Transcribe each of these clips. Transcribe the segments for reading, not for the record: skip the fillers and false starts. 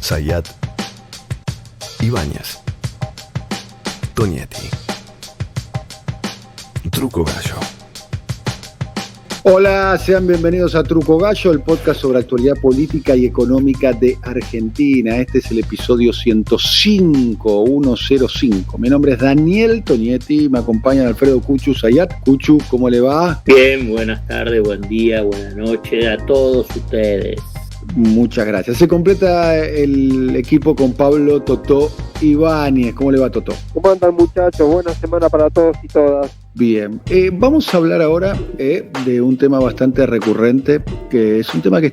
Zayat, Ibáñez, Tonietti. Truco Gallo. Hola, sean bienvenidos a Truco Gallo, el podcast sobre actualidad política y económica de Argentina. Este es el episodio 105. Mi nombre es Daniel Tonietti, me acompaña Alfredo Cuchu Zayat. Cuchu, ¿cómo le va? Bien, buenas tardes, buen día, buenas noches a todos ustedes. Muchas gracias. Se completa el equipo con Pablo Totó Ibáñez. ¿Cómo le va, Totó? ¿Cómo andan, muchachos? Buena semana para todos y todas. Bien, vamos a hablar ahora de un tema bastante recurrente, que es un tema que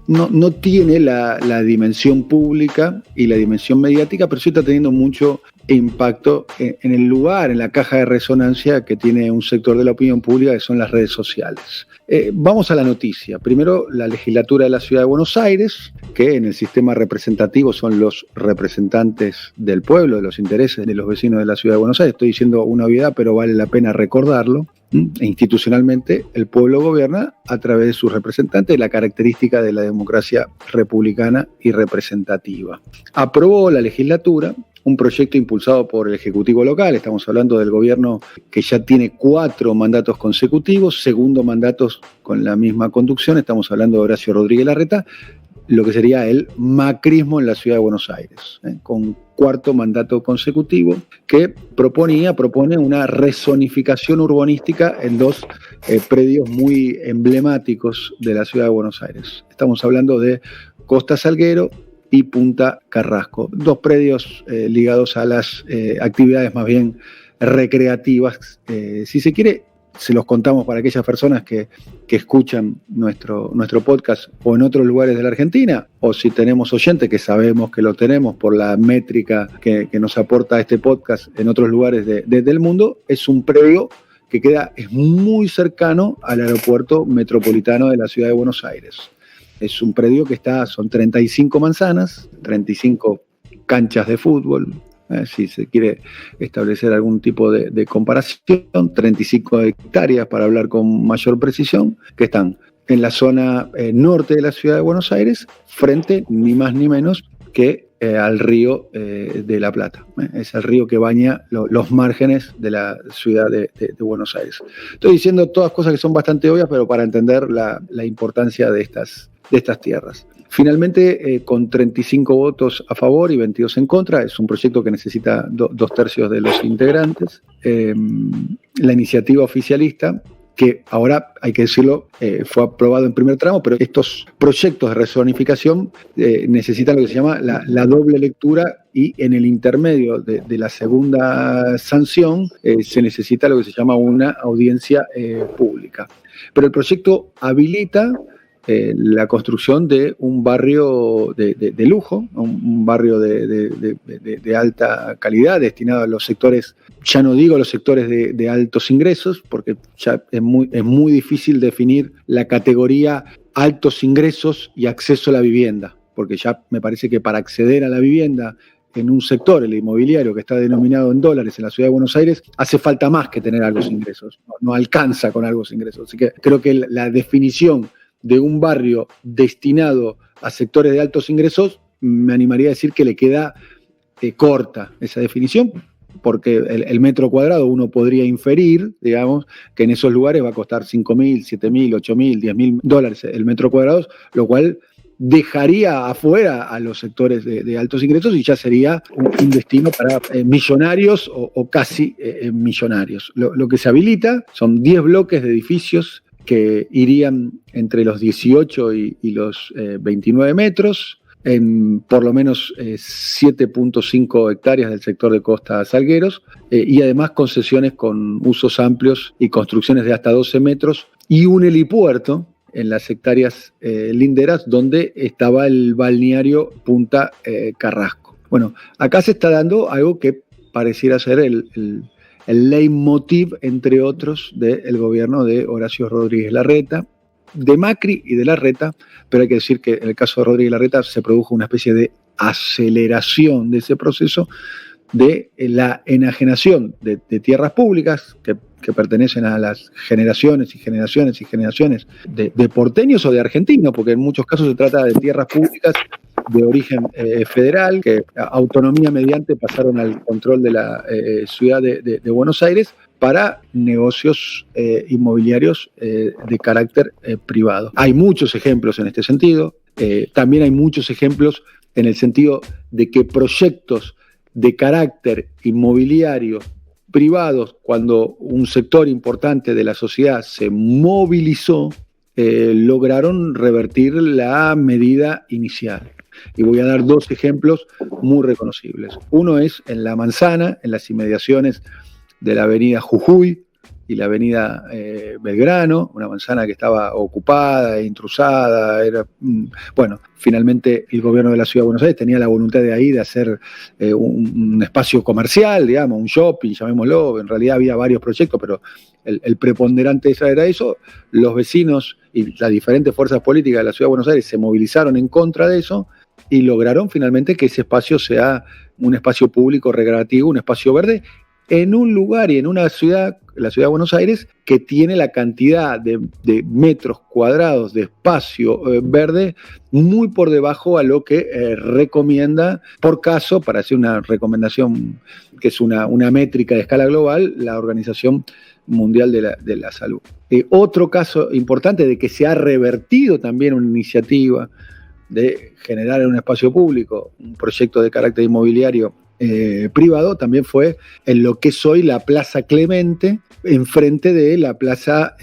no tiene la dimensión pública y la dimensión mediática, pero sí está teniendo mucho impacto en el lugar, en la caja de resonancia que tiene un sector de la opinión pública, que son las redes sociales. Vamos a la noticia. Primero, la legislatura de la Ciudad de Buenos Aires, que en el sistema representativo son los representantes del pueblo, de los intereses de los vecinos de la Ciudad de Buenos Aires. Estoy diciendo una obviedad, pero vale la pena recordarlo. Institucionalmente, el pueblo gobierna a través de sus representantes, la característica de la democracia republicana y representativa. Aprobó la legislatura un proyecto impulsado por el Ejecutivo local. Estamos hablando del gobierno que ya tiene 4 mandatos consecutivos, segundo mandatos con la misma conducción. Estamos hablando de Horacio Rodríguez Larreta, lo que sería el macrismo en la Ciudad de Buenos Aires, con 4º mandato consecutivo, que propone una rezonificación urbanística en 2 predios muy emblemáticos de la Ciudad de Buenos Aires. Estamos hablando de Costa Salguero y Punta Carrasco, 2 predios ligados a las actividades más bien recreativas. Si se quiere, se los contamos para aquellas personas que escuchan nuestro podcast o en otros lugares de la Argentina, o si tenemos oyentes, que sabemos que lo tenemos por la métrica que nos aporta este podcast en otros lugares del mundo. Es un predio que es muy cercano al aeropuerto metropolitano de la Ciudad de Buenos Aires. Es un predio que son 35 manzanas, 35 canchas de fútbol, si se quiere establecer algún tipo de comparación, 35 hectáreas para hablar con mayor precisión, que están en la zona norte de la Ciudad de Buenos Aires, frente ni más ni menos que al río de la Plata. Es el río que baña los márgenes de la ciudad de Buenos Aires. Estoy diciendo todas cosas que son bastante obvias, pero para entender la importancia de estas tierras. Finalmente, con 35 votos a favor y 22 en contra, es un proyecto que necesita 2/3 de los integrantes. La iniciativa oficialista, que ahora, hay que decirlo, fue aprobado en primer tramo, pero estos proyectos de rezonificación necesitan lo que se llama la doble lectura, y en el intermedio de la segunda sanción se necesita lo que se llama una audiencia pública. Pero el proyecto habilita la construcción de un barrio de lujo, un barrio de alta calidad, destinado a los sectores, ya no digo los sectores de altos ingresos, porque ya es muy difícil definir la categoría altos ingresos y acceso a la vivienda, porque ya me parece que para acceder a la vivienda en un sector, el inmobiliario, que está denominado en dólares en la Ciudad de Buenos Aires, hace falta más que tener altos ingresos, no alcanza con altos ingresos. Así que creo que la definición de un barrio destinado a sectores de altos ingresos, me animaría a decir que le queda corta esa definición, porque el metro cuadrado uno podría inferir, digamos, que en esos lugares va a costar $5.000, $7.000, $8.000, $10.000 el metro cuadrado, lo cual dejaría afuera a los sectores de altos ingresos y ya sería un destino para millonarios o casi millonarios. Lo que se habilita son 10 bloques de edificios que irían entre los 18 y los 29 metros, en por lo menos 7.5 hectáreas del sector de Costa Salgueros, y además concesiones con usos amplios y construcciones de hasta 12 metros, y un helipuerto en las hectáreas linderas donde estaba el balneario Punta Carrasco. Bueno, acá se está dando algo que pareciera ser el leitmotiv, entre otros, del gobierno de Horacio Rodríguez Larreta, de Macri y de Larreta, pero hay que decir que en el caso de Rodríguez Larreta se produjo una especie de aceleración de ese proceso de la enajenación de tierras públicas que pertenecen a las generaciones y generaciones y generaciones de porteños o de argentinos, porque en muchos casos se trata de tierras públicas de origen federal, que autonomía mediante pasaron al control de la ciudad de Buenos Aires para negocios inmobiliarios de carácter privado. Hay muchos ejemplos en este sentido. También hay muchos ejemplos en el sentido de que proyectos de carácter inmobiliario privados, cuando un sector importante de la sociedad se movilizó, lograron revertir la medida inicial. Y voy a dar dos ejemplos muy reconocibles. Uno es en La Manzana, en las inmediaciones de la avenida Jujuy y la avenida Belgrano, una manzana que estaba ocupada, intrusada, finalmente el gobierno de la Ciudad de Buenos Aires tenía la voluntad de ahí de hacer un espacio comercial, digamos, un shopping, llamémoslo. En realidad había varios proyectos, pero el preponderante era eso. Los vecinos y las diferentes fuerzas políticas de la Ciudad de Buenos Aires se movilizaron en contra de eso y lograron finalmente que ese espacio sea un espacio público recreativo, un espacio verde, en un lugar y en una ciudad, la Ciudad de Buenos Aires, que tiene la cantidad de metros cuadrados de espacio verde muy por debajo a lo que recomienda, por caso, para hacer una recomendación que es una métrica de escala global, la Organización Mundial de la Salud. Otro caso importante de que se ha revertido también una iniciativa de generar en un espacio público un proyecto de carácter inmobiliario privado, también fue en lo que es hoy la Plaza Clemente, enfrente de la Plaza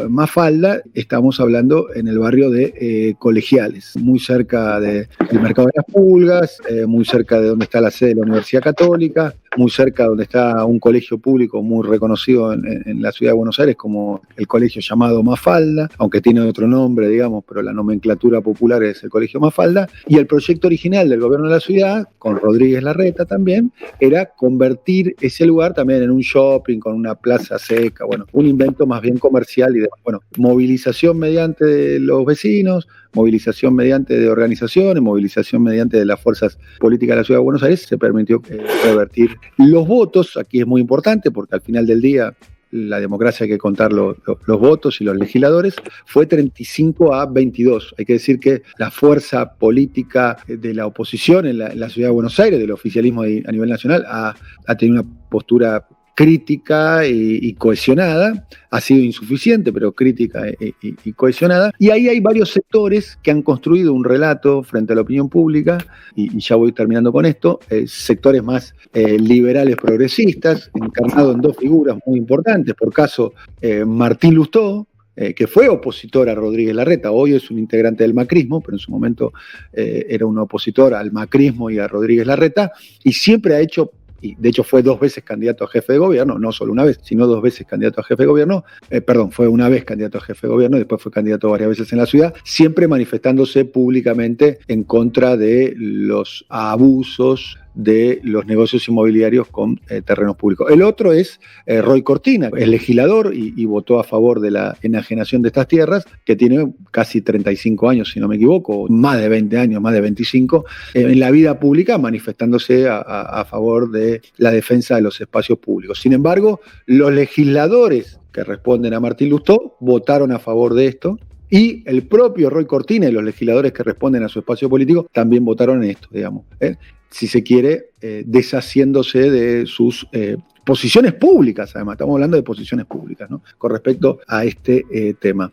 Mafalda. Estamos hablando en el barrio de Colegiales, muy cerca del Mercado de las Pulgas, muy cerca de donde está la sede de la Universidad Católica, muy cerca donde está un colegio público muy reconocido en la Ciudad de Buenos Aires como el colegio llamado Mafalda, aunque tiene otro nombre, digamos, pero la nomenclatura popular es el colegio Mafalda. Y el proyecto original del gobierno de la ciudad, con Rodríguez Larreta también, era convertir ese lugar también en un shopping con una plaza seca, un invento más bien comercial y movilización mediante de los vecinos, movilización mediante de organizaciones, movilización mediante de las fuerzas políticas de la Ciudad de Buenos Aires, se permitió revertir los votos. Aquí es muy importante porque al final del día la democracia hay que contar los votos y los legisladores, fue 35-22. Hay que decir que la fuerza política de la oposición en la Ciudad de Buenos Aires, del oficialismo a nivel nacional, ha tenido una postura crítica y cohesionada, ha sido insuficiente, pero crítica y cohesionada. Y ahí hay varios sectores que han construido un relato frente a la opinión pública, y ya voy terminando con esto, sectores más liberales progresistas, encarnados en dos figuras muy importantes. Por caso, Martín Lustó, que fue opositor a Rodríguez Larreta, hoy es un integrante del macrismo, pero en su momento era un opositor al macrismo y a Rodríguez Larreta, y siempre ha hecho, y de hecho fue 2 veces candidato a jefe de gobierno, no solo una vez, sino 2 veces candidato a jefe de gobierno, fue una vez candidato a jefe de gobierno y después fue candidato varias veces en la ciudad, siempre manifestándose públicamente en contra de los abusos de los negocios inmobiliarios con terrenos públicos. El otro es Roy Cortina, es legislador y votó a favor de la enajenación de estas tierras, que tiene casi 35 años, si no me equivoco, más de 20 años, más de 25, en la vida pública, manifestándose a favor de la defensa de los espacios públicos. Sin embargo, los legisladores que responden a Martín Lustó votaron a favor de esto, y el propio Roy Cortina y los legisladores que responden a su espacio político también votaron en esto, digamos, si se quiere, deshaciéndose de sus posiciones públicas. Además, estamos hablando de posiciones públicas, ¿no?, con respecto a este tema.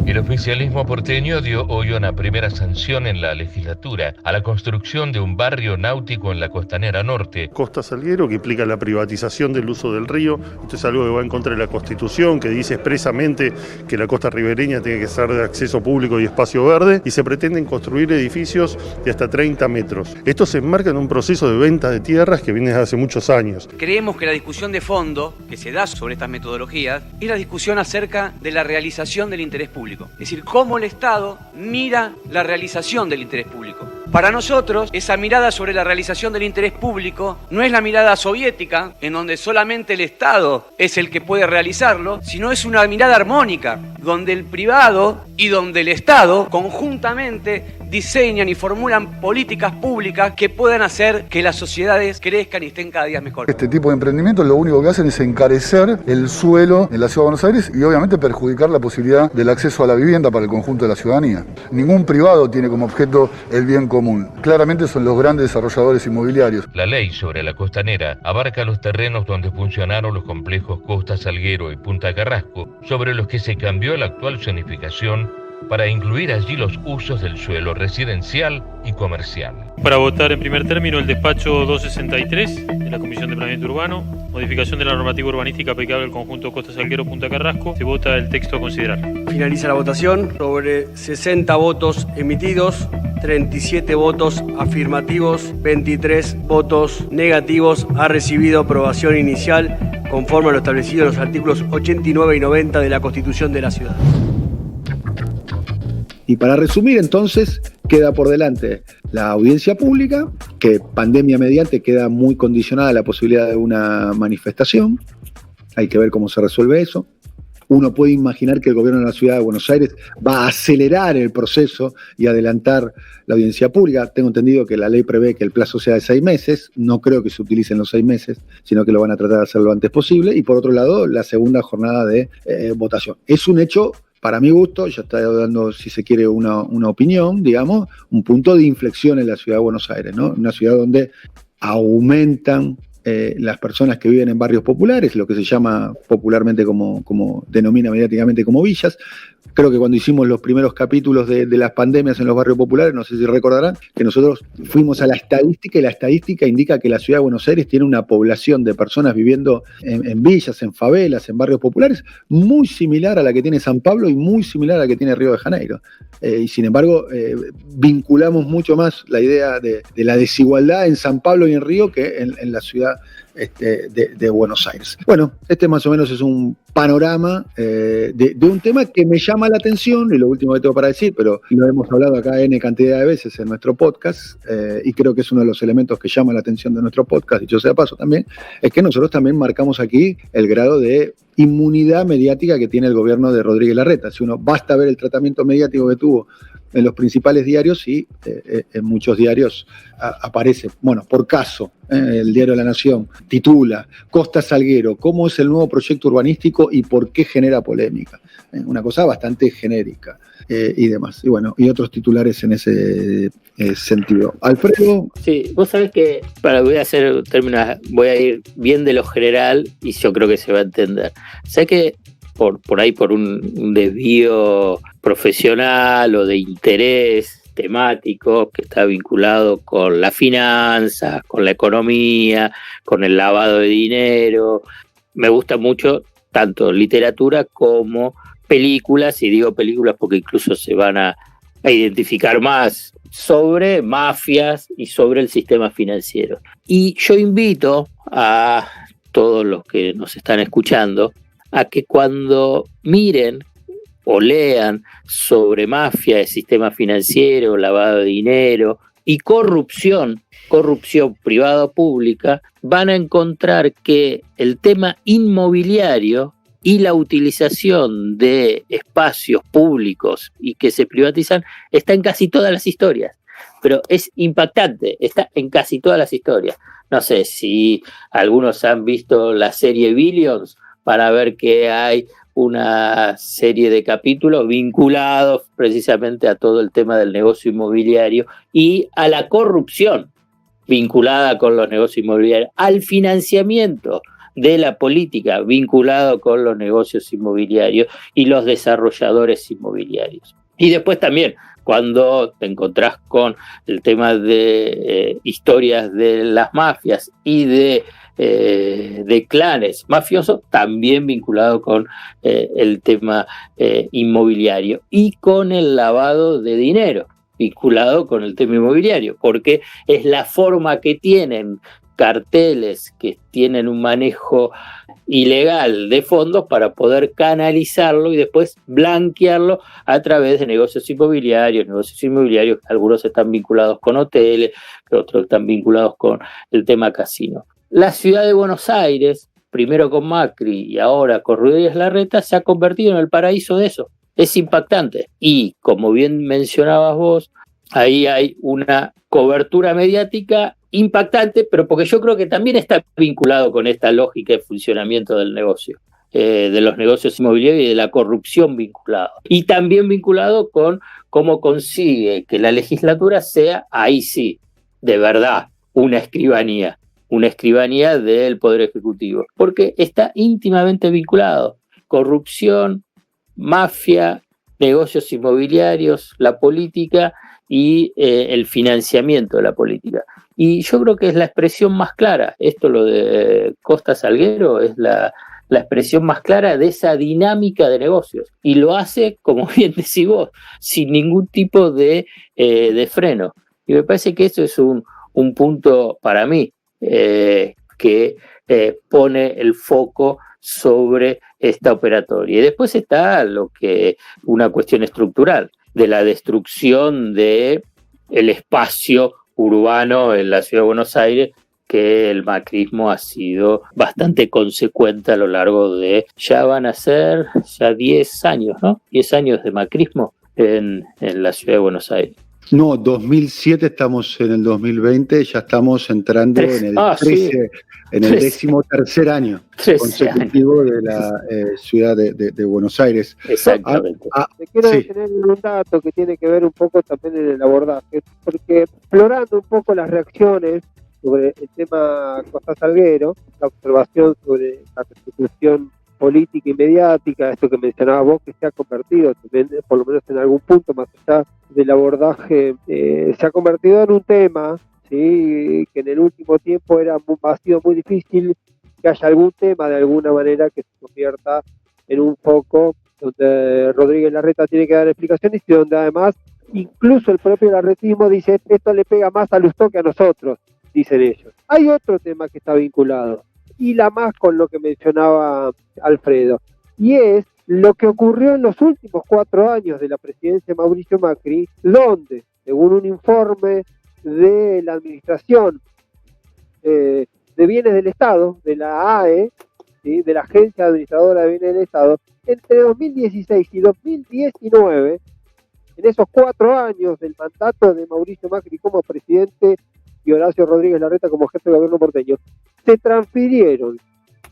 El oficialismo porteño dio hoy una primera sanción en la legislatura a la construcción de un barrio náutico en la Costanera Norte. Costa Salguero, que implica la privatización del uso del río. Esto es algo que va en contra de la Constitución, que dice expresamente que la costa ribereña tiene que ser de acceso público y espacio verde, y se pretenden construir edificios de hasta 30 metros. Esto se enmarca en un proceso de venta de tierras que viene desde hace muchos años. Creemos que la discusión de fondo que se da sobre estas metodologías es la discusión acerca de la realización del interés público. Es decir, cómo el Estado mira la realización del interés público. Para nosotros, esa mirada sobre la realización del interés público no es la mirada soviética, en donde solamente el Estado es el que puede realizarlo, sino es una mirada armónica, donde el privado y donde el Estado conjuntamente diseñan y formulan políticas públicas que puedan hacer que las sociedades crezcan y estén cada día mejor. Este tipo de emprendimientos lo único que hacen es encarecer el suelo en la Ciudad de Buenos Aires y obviamente perjudicar la posibilidad del acceso a la vivienda para el conjunto de la ciudadanía. Ningún privado tiene como objeto el bien común. común. Claramente son los grandes desarrolladores inmobiliarios. La ley sobre la costanera abarca los terrenos donde funcionaron los complejos Costa Salguero y Punta Carrasco, sobre los que se cambió la actual zonificación para incluir allí los usos del suelo residencial y comercial. Para votar en primer término el despacho 263 de la Comisión de Planeamiento Urbano, modificación de la normativa urbanística aplicable al conjunto Costa Salguero Punta Carrasco. Se vota el texto a considerar. Finaliza la votación. Sobre 60 votos emitidos, 37 votos afirmativos, 23 votos negativos. Ha recibido aprobación inicial conforme a lo establecido en los artículos 89 y 90 de la Constitución de la Ciudad. Y para resumir, entonces, queda por delante la audiencia pública, que pandemia mediante queda muy condicionada a la posibilidad de una manifestación. Hay que ver cómo se resuelve eso. Uno puede imaginar que el gobierno de la Ciudad de Buenos Aires va a acelerar el proceso y adelantar la audiencia pública. Tengo entendido que la ley prevé que el plazo sea de 6 meses. No creo que se utilicen los 6 meses, sino que lo van a tratar de hacer lo antes posible. Y por otro lado, la segunda jornada de votación. Es un hecho, para mi gusto, ya está dando, si se quiere, una opinión, digamos, un punto de inflexión en la Ciudad de Buenos Aires, ¿no? Una ciudad donde aumentan las personas que viven en barrios populares, lo que se llama popularmente como denomina mediáticamente como villas. Creo que cuando hicimos los primeros capítulos de las pandemias en los barrios populares, no sé si recordarán, que nosotros fuimos a la estadística y la estadística indica que la Ciudad de Buenos Aires tiene una población de personas viviendo en villas, en favelas, en barrios populares, muy similar a la que tiene San Pablo y muy similar a la que tiene Río de Janeiro. Y sin embargo, vinculamos mucho más la idea de la desigualdad en San Pablo y en Río que en la ciudad de Buenos Aires. Bueno, este más o menos es un panorama de un tema que me llama la atención, y lo último que tengo para decir, pero lo hemos hablado acá N cantidad de veces en nuestro podcast, y creo que es uno de los elementos que llama la atención de nuestro podcast, dicho sea de paso también, es que nosotros también marcamos aquí el grado de inmunidad mediática que tiene el gobierno de Rodríguez Larreta. Si uno basta ver el tratamiento mediático que tuvo en los principales diarios, y en muchos diarios aparece, bueno, por caso, el diario de La Nación titula Costa Salguero, ¿cómo es el nuevo proyecto urbanístico y por qué genera polémica? Una cosa bastante genérica y demás. Y bueno, y otros titulares en ese sentido. Alfredo. Sí, vos sabés que voy a ir bien de lo general y yo creo que se va a entender. Sé que por ahí por un desvío profesional o de interés temático que está vinculado con la finanza, con la economía, con el lavado de dinero. Me gusta mucho tanto literatura como películas, y digo películas porque incluso se van a identificar más sobre mafias y sobre el sistema financiero. Y yo invito a todos los que nos están escuchando a que cuando miren o lean sobre mafia, el sistema financiero, lavado de dinero y corrupción privada o pública, van a encontrar que el tema inmobiliario y la utilización de espacios públicos y que se privatizan está en casi todas las historias. Pero es impactante, está en casi todas las historias. No sé si algunos han visto la serie Billions para ver que hay una serie de capítulos vinculados precisamente a todo el tema del negocio inmobiliario y a la corrupción vinculada con los negocios inmobiliarios, al financiamiento de la política vinculado con los negocios inmobiliarios y los desarrolladores inmobiliarios. Y después también, cuando te encontrás con el tema de historias de las mafias y de clanes mafiosos, también vinculado con el tema inmobiliario y con el lavado de dinero, vinculado con el tema inmobiliario, porque es la forma que tienen carteles que tienen un manejo ilegal de fondos para poder canalizarlo y después blanquearlo a través de negocios inmobiliarios, algunos están vinculados con hoteles, otros están vinculados con el tema casino. La ciudad de Buenos Aires, primero con Macri y ahora con Rodríguez Larreta, se ha convertido en el paraíso de eso. Es impactante. Y, como bien mencionabas vos, ahí hay una cobertura mediática impactante, pero porque yo creo que también está vinculado con esta lógica de funcionamiento del negocio. de los negocios inmobiliarios y de la corrupción vinculado. Y también vinculado con cómo consigue que la legislatura sea, ahí sí, de verdad, una escribanía del Poder Ejecutivo, porque está íntimamente vinculado. Corrupción, mafia, negocios inmobiliarios, la política y el financiamiento de la política. Y yo creo que es la expresión más clara, esto lo de Costa Salguero es la expresión más clara de esa dinámica de negocios. Y lo hace, como bien decís vos, sin ningún tipo de freno. Y me parece que eso es un punto para mí que pone el foco sobre esta operatoria. Y después está una cuestión estructural de la destrucción del espacio urbano en la ciudad de Buenos Aires, que el macrismo ha sido bastante consecuente a lo largo de, ya van a ser 10 años, ¿no? 10 años de macrismo en la ciudad de Buenos Aires. No, 2007, estamos en el 2020, ya estamos entrando en el 13, en el 13º año consecutivo de la ciudad de Buenos Aires. Exactamente. Me quiero detener en un dato que tiene que ver un poco también en el abordaje, porque explorando un poco las reacciones sobre el tema Costa Salguero, la observación sobre la restitución política y mediática, esto que mencionabas vos, que se ha convertido también, por lo menos en algún punto más allá del abordaje, se ha convertido en un tema, ¿sí? Que en el último tiempo ha sido muy difícil que haya algún tema de alguna manera que se convierta en un foco donde Rodríguez Larreta tiene que dar explicaciones y donde además incluso el propio larretismo dice esto le pega más a Lustó que a nosotros, dicen ellos. Hay otro tema que está vinculado, y la más con lo que mencionaba Alfredo, y es lo que ocurrió en los últimos 4 años de la presidencia de Mauricio Macri, donde, según un informe de la Administración de Bienes del Estado, de la AE, ¿sí? De la Agencia Administradora de Bienes del Estado, entre 2016 y 2019, en esos 4 años del mandato de Mauricio Macri como presidente y Horacio Rodríguez Larreta como jefe de gobierno porteño, se transfirieron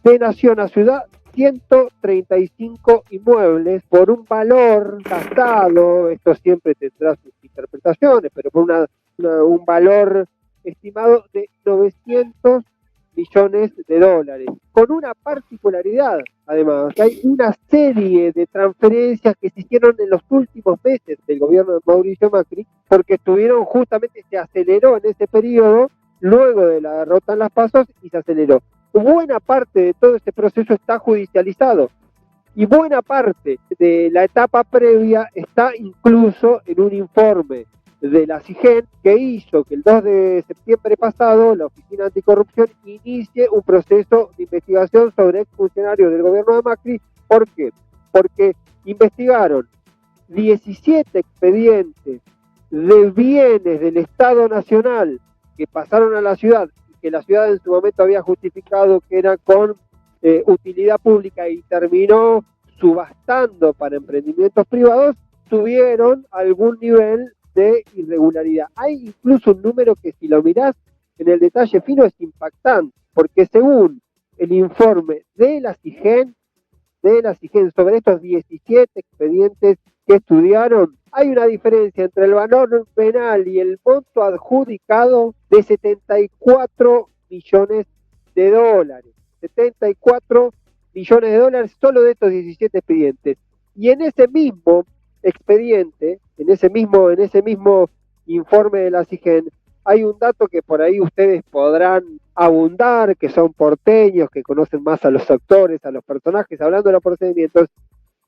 de nación a ciudad 135 inmuebles por un valor gastado, esto siempre tendrá sus interpretaciones, pero por un valor estimado de 900 millones de dólares, con una particularidad, además, que hay una serie de transferencias que se hicieron en los últimos meses del gobierno de Mauricio Macri, porque se aceleró en ese periodo, luego de la derrota en las PASO, y se aceleró. Buena parte de todo este proceso está judicializado, y buena parte de la etapa previa está incluso en un informe de la CIGEN que hizo que el 2 de septiembre pasado la Oficina Anticorrupción inicie un proceso de investigación sobre exfuncionarios del gobierno de Macri. ¿Por qué? Porque investigaron 17 expedientes de bienes del Estado Nacional que pasaron a la ciudad y que la ciudad en su momento había justificado que era con utilidad pública y terminó subastando para emprendimientos privados, tuvieron algún nivel de irregularidad. Hay incluso un número que, si lo mirás en el detalle fino, es impactante, porque según el informe de la CIGEN sobre estos 17 expedientes que estudiaron, hay una diferencia entre el valor penal y el monto adjudicado de 74 millones de dólares. 74 millones de dólares solo de estos 17 expedientes. Y en ese mismo expediente, en ese mismo informe de la CIGEN, hay un dato que por ahí ustedes podrán abundar, que son porteños, que conocen más a los actores, a los personajes, hablando de los procedimientos.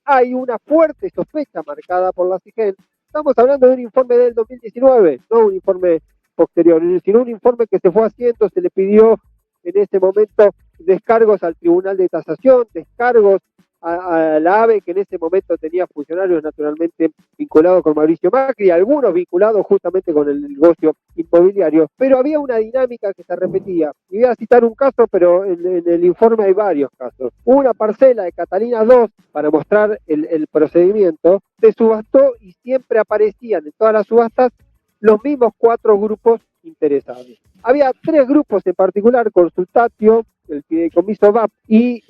Hay una fuerte sospecha marcada por la CIGEN. Estamos hablando de un informe del 2019, no un informe posterior, sino un informe que se fue haciendo, se le pidió en ese momento descargos al Tribunal de Tasación, descargos a la AVE, que en ese momento tenía funcionarios naturalmente vinculados con Mauricio Macri, algunos vinculados justamente con el negocio inmobiliario, pero había una dinámica que se repetía. Y voy a citar un caso, pero en el informe hay varios casos. Una parcela de Catalina 2, para mostrar el procedimiento, se subastó y siempre aparecían en todas las subastas los mismos 4 grupos interesados. Había 3 grupos en particular: Consultatio, el fideicomiso VAP y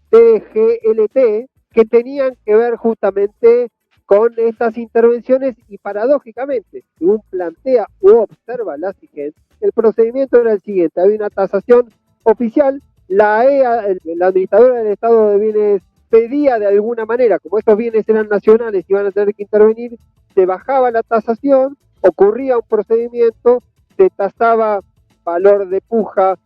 TGLT, que tenían que ver justamente con estas intervenciones y paradójicamente, según plantea u observa la SIGEN, el procedimiento era el siguiente: había una tasación oficial, la AEA, la Administradora del Estado de Bienes, pedía de alguna manera, como estos bienes eran nacionales y iban a tener que intervenir, se bajaba la tasación, ocurría un procedimiento, se tasaba valor de puja.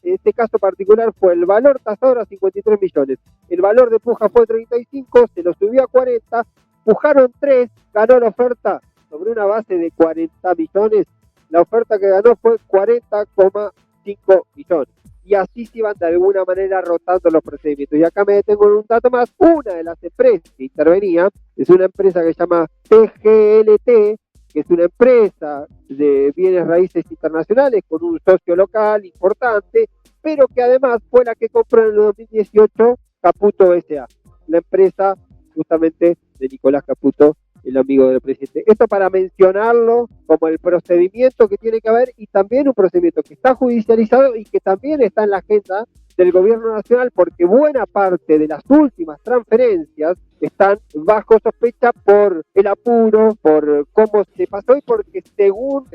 En este caso particular fue el valor tasador a 53 millones, el valor de puja fue 35, se lo subió a 40, pujaron 3, ganó la oferta sobre una base de 40 millones, la oferta que ganó fue 40,5 millones. Y así se iban de alguna manera rotando los procedimientos. Y acá me detengo en un dato más. Una de las empresas que intervenía es una empresa que se llama TGLT, que es una empresa de bienes raíces internacionales con un socio local importante, pero que además fue la que compró en el 2018 Caputo S.A., la empresa justamente de Nicolás Caputo, el amigo del presidente. Esto para mencionarlo como el procedimiento que tiene que haber, y también un procedimiento que está judicializado y que también está en la agenda del gobierno nacional, porque buena parte de las últimas transferencias están bajo sospecha por el apuro, por cómo se pasó y porque según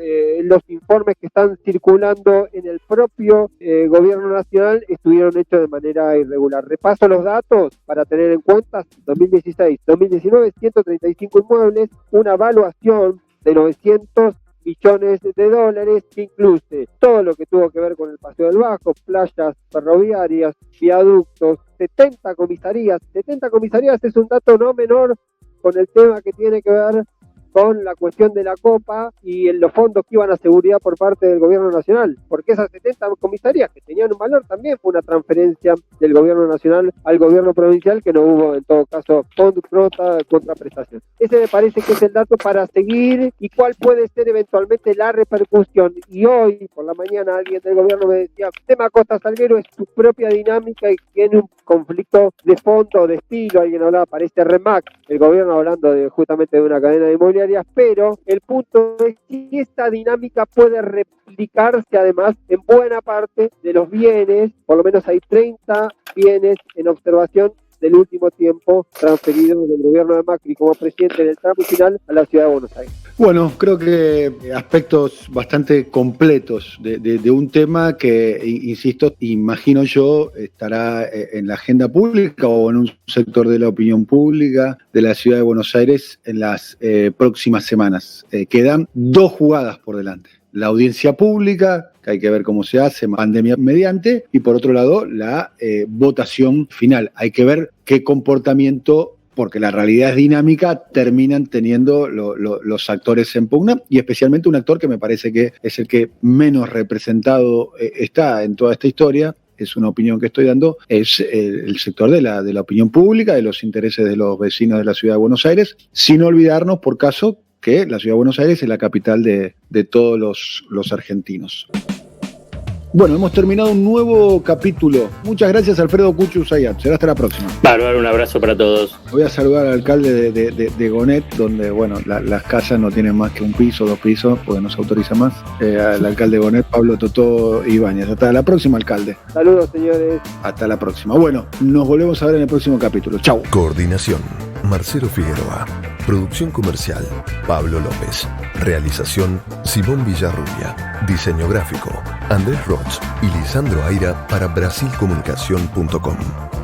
los informes que están circulando en el propio gobierno nacional estuvieron hechos de manera irregular. Repaso los datos para tener en cuenta: 2016, 2019, 135 inmuebles, una evaluación de 900 millones de dólares, que incluye todo lo que tuvo que ver con el Paseo del Bajo, playas ferroviarias, viaductos, 70 comisarías. 70 comisarías es un dato no menor con el tema que tiene que ver con la cuestión de la Copa y en los fondos que iban a seguridad por parte del gobierno nacional, porque esas 70 comisarías que tenían un valor también fue una transferencia del gobierno nacional al gobierno provincial, que no hubo en todo caso contraprestación. Ese me parece que es el dato para seguir y cuál puede ser eventualmente la repercusión. Y hoy por la mañana alguien del gobierno me decía: el tema Costa Salguero es su propia dinámica y tiene un conflicto de fondo, de estilo. Alguien hablaba, parece REMAC, el gobierno hablando justamente de una cadena de inmobiliaria, pero el punto es si esta dinámica puede replicarse además en buena parte de los bienes. Por lo menos hay 30 bienes en observación del último tiempo transferidos del gobierno de Macri como presidente en el tramo final a la ciudad de Buenos Aires. Bueno, creo que aspectos bastante completos de un tema que, insisto, imagino yo, estará en la agenda pública o en un sector de la opinión pública de la ciudad de Buenos Aires en las próximas semanas. Quedan 2 jugadas por delante: la audiencia pública, que hay que ver cómo se hace, pandemia mediante, y por otro lado la votación final. Hay que ver qué comportamiento, porque la realidad es dinámica, terminan teniendo los actores en pugna, y especialmente un actor que me parece que es el que menos representado está en toda esta historia. Es una opinión que estoy dando, es el sector de la opinión pública, de los intereses de los vecinos de la ciudad de Buenos Aires, sin olvidarnos, por caso, que la ciudad de Buenos Aires es la capital de todos los argentinos. Bueno, hemos terminado un nuevo capítulo. Muchas gracias, Alfredo Cucho Zayat. Será hasta la próxima. Bárbaro, un abrazo para todos. Voy a saludar al alcalde de Gonet, donde, bueno, las casas no tienen más que 1 piso, 2 pisos, porque no se autoriza más. Al alcalde de Gonet, Pablo Totó Ibáñez. Hasta la próxima, alcalde. Saludos, señores. Hasta la próxima. Bueno, nos volvemos a ver en el próximo capítulo. Chau. Coordinación: Marcelo Figueroa. Producción comercial: Pablo López. Realización: Simón Villarrubia. Diseño gráfico: Andrés Roch y Lisandro Aira para Brasilcomunicación.com.